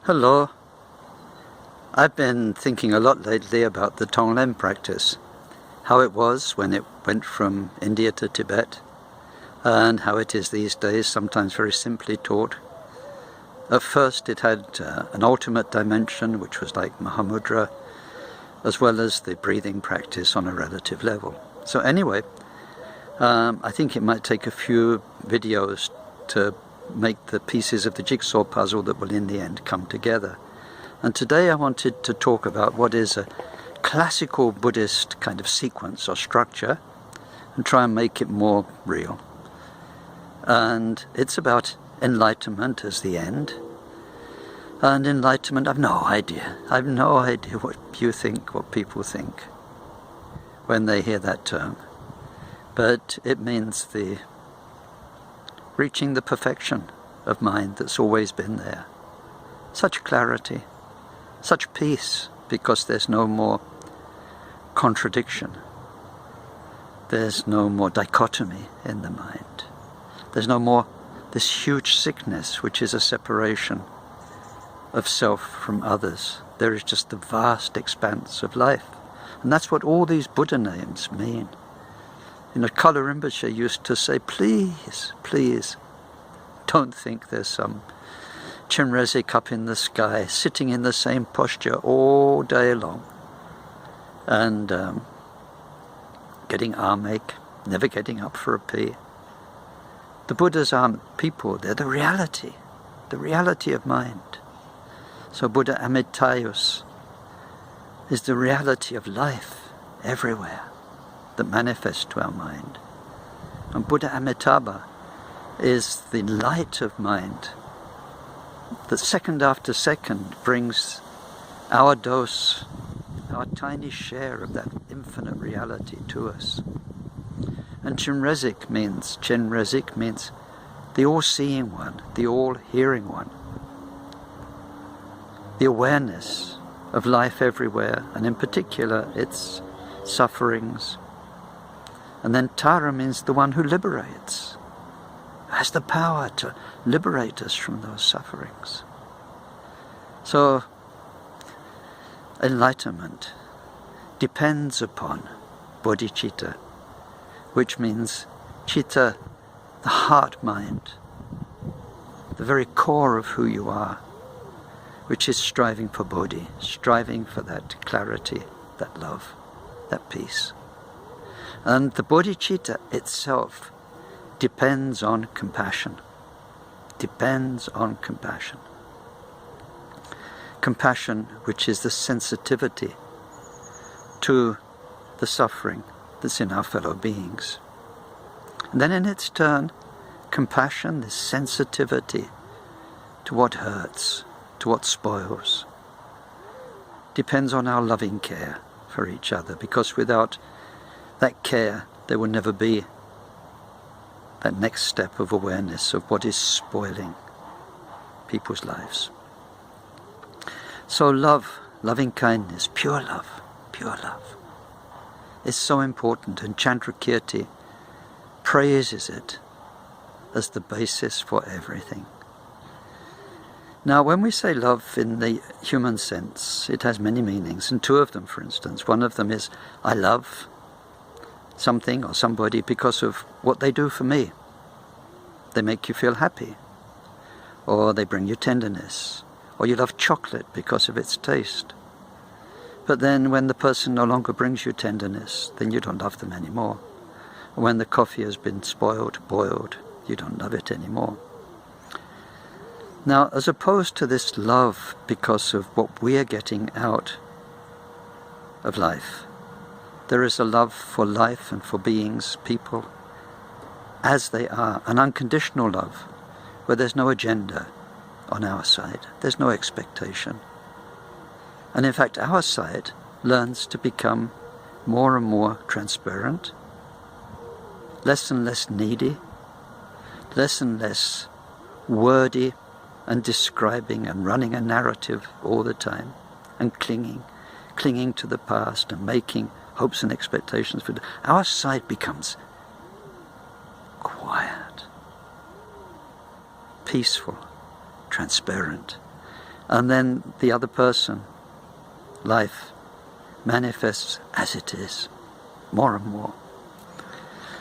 Hello. I've been thinking a lot lately about the Tonglen practice, how it was when it went from India to Tibet, and how it is these days, sometimes very simply taught. At first it had an ultimate dimension, which was like Mahamudra, as well as the breathing practice on a relative level. So anyway, I think it might take a few videos to make the pieces of the jigsaw puzzle that will in the end come together. And today I wanted to talk about what is a classical Buddhist kind of sequence or structure and try and make it more real. And it's about enlightenment as the end. And enlightenment, I've no idea. I've no idea what you think, what people think when they hear that term. But it means the reaching the perfection of mind that's always been there. Such clarity, such peace, because there's no more contradiction. There's no more dichotomy in the mind. There's no more this huge sickness, which is a separation of self from others. There is just the vast expanse of life. And that's what all these Buddha names mean. You know, Kala Rinpoche used to say, please, please, don't think there's some Chenrezig up in the sky, sitting in the same posture all day long, and getting arm ache, never getting up for a pee. The Buddhas aren't people, they're the reality of mind. So Buddha Amitayus is the reality of life everywhere that manifests to our mind. And Buddha Amitabha is the light of mind that second after second brings our dose, our tiny share of that infinite reality to us. And Chenrezig means the all-seeing one, the all-hearing one, the awareness of life everywhere, and in particular its sufferings. And then Tara means the one who liberates, has the power to liberate us from those sufferings. So enlightenment depends upon bodhicitta, which means citta, the heart mind, the very core of who you are, which is striving for bodhi, striving for that clarity, that love, that peace. And the bodhicitta itself depends on compassion. Depends on compassion. Compassion, which is the sensitivity to the suffering that's in our fellow beings. And then in its turn, compassion, this sensitivity to what hurts, to what spoils, depends on our loving care for each other, because without that care, there will never be that next step of awareness of what is spoiling people's lives. So love, loving kindness, pure love, is so important, and Chandrakirti praises it as the basis for everything. Now, when we say love in the human sense, it has many meanings, and two of them, for instance. One of them is, I love something or somebody because of what they do for me. They make you feel happy, or they bring you tenderness, or you love chocolate because of its taste. But then when the person no longer brings you tenderness, then you don't love them anymore. Or when the coffee has been spoiled, boiled, you don't love it anymore. Now, as opposed to this love because of what we are getting out of life, there is a love for life and for beings, people, as they are, an unconditional love, where there's no agenda on our side, there's no expectation. And in fact, our side learns to become more and more transparent, less and less needy, less and less wordy and describing and running a narrative all the time, and clinging to the past and making hopes and expectations for our side becomes quiet, peaceful, transparent, And then the other person, life, manifests as it is, more and more.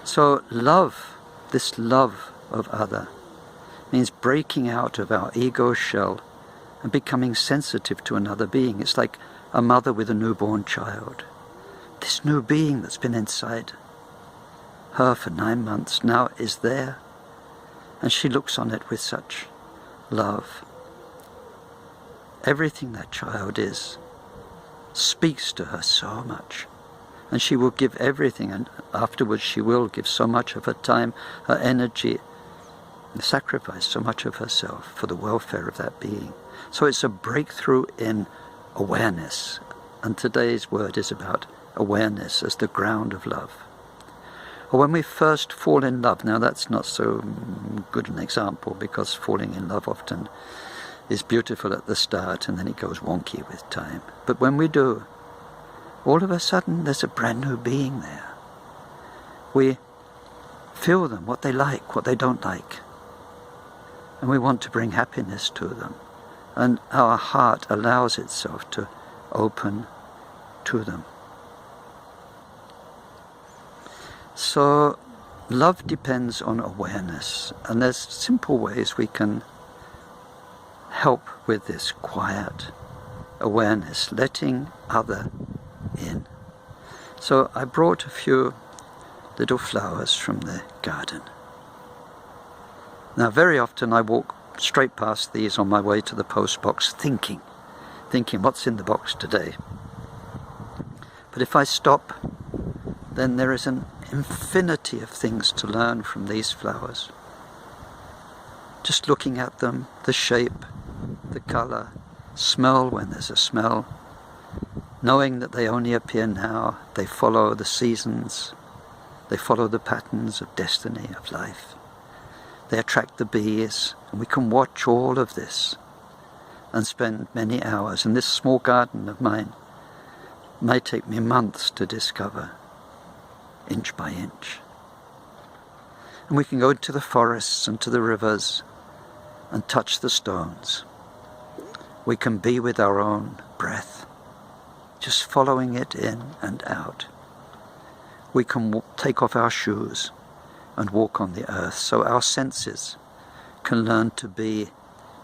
So love, this love of other, means breaking out of our ego shell and becoming sensitive to another being. It's like a mother with a newborn child. This new being that's been inside her for 9 months now is there, and she looks on it with such love. Everything that child is speaks to her so much, and she will give everything, and afterwards she will give so much of her time, her energy, and sacrifice so much of herself for the welfare of that being. So it's a breakthrough in awareness, and today's word is about awareness as the ground of love. Or when we first fall in love, now that's not so good an example, because falling in love often is beautiful at the start and then it goes wonky with time. But when we do, all of a sudden there's a brand new being there. We feel them, what they like, what they don't like. And we want to bring happiness to them. And our heart allows itself to open to them. So love depends on awareness, and there's simple ways we can help with this quiet awareness, letting other in. So I brought a few little flowers from the garden. Now very often I walk straight past these on my way to the post box thinking what's in the box today. But if I stop, then there is an infinity of things to learn from these flowers. Just looking at them, the shape, the color, smell when there's a smell, knowing that they only appear now, they follow the seasons, they follow the patterns of destiny, of life. They attract the bees, and we can watch all of this and spend many hours. And this small garden of mine may take me months to discover, inch by inch. And we can go into the forests and to the rivers and touch the stones. We can be with our own breath, just following it in and out. We can take off our shoes and walk on the earth, so our senses can learn to be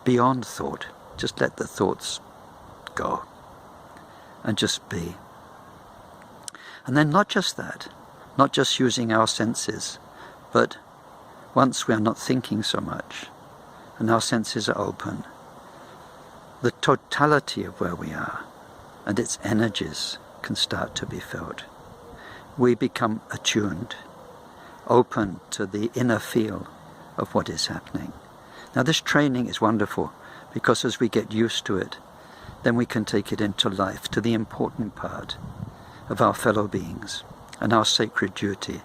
beyond thought. Just let the thoughts go and just be. And then not just that, not just using our senses, but once we are not thinking so much and our senses are open, the totality of where we are and its energies can start to be felt. We become attuned, open to the inner feel of what is happening. Now this training is wonderful, because as we get used to it, then we can take it into life, to the important part of our fellow beings and our sacred duty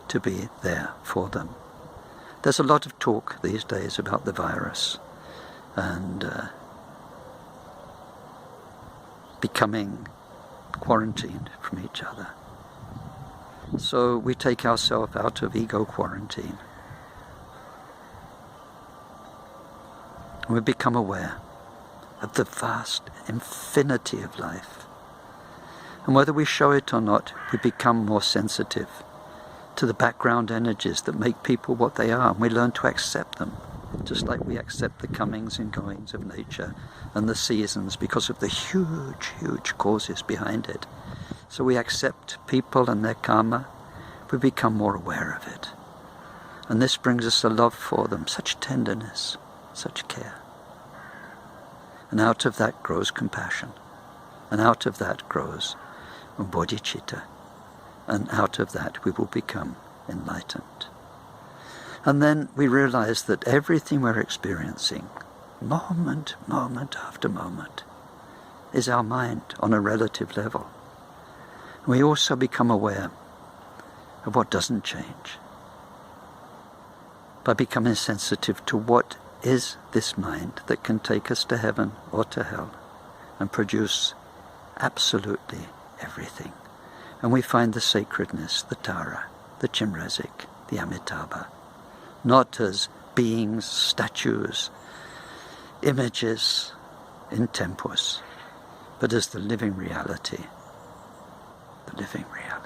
to be there for them. There's a lot of talk these days about the virus and becoming quarantined from each other. So we take ourselves out of ego quarantine. We become aware of the vast infinity of life. And whether we show it or not, we become more sensitive to the background energies that make people what they are, and we learn to accept them, just like we accept the comings and goings of nature and the seasons because of the huge, huge causes behind it. So we accept people and their karma, we become more aware of it. And this brings us a love for them, such tenderness, such care. And out of that grows compassion. And out of that grows bodhicitta. And out of that we will become enlightened. And then we realize that everything we're experiencing, moment after moment, is our mind on a relative level. We also become aware of what doesn't change by becoming sensitive to what is this mind that can take us to heaven or to hell and produce absolutely everything. And we find the sacredness, the Tara, the Chimrazik, the Amitabha, not as beings, statues, images, in tempus, but as the living reality. The living reality.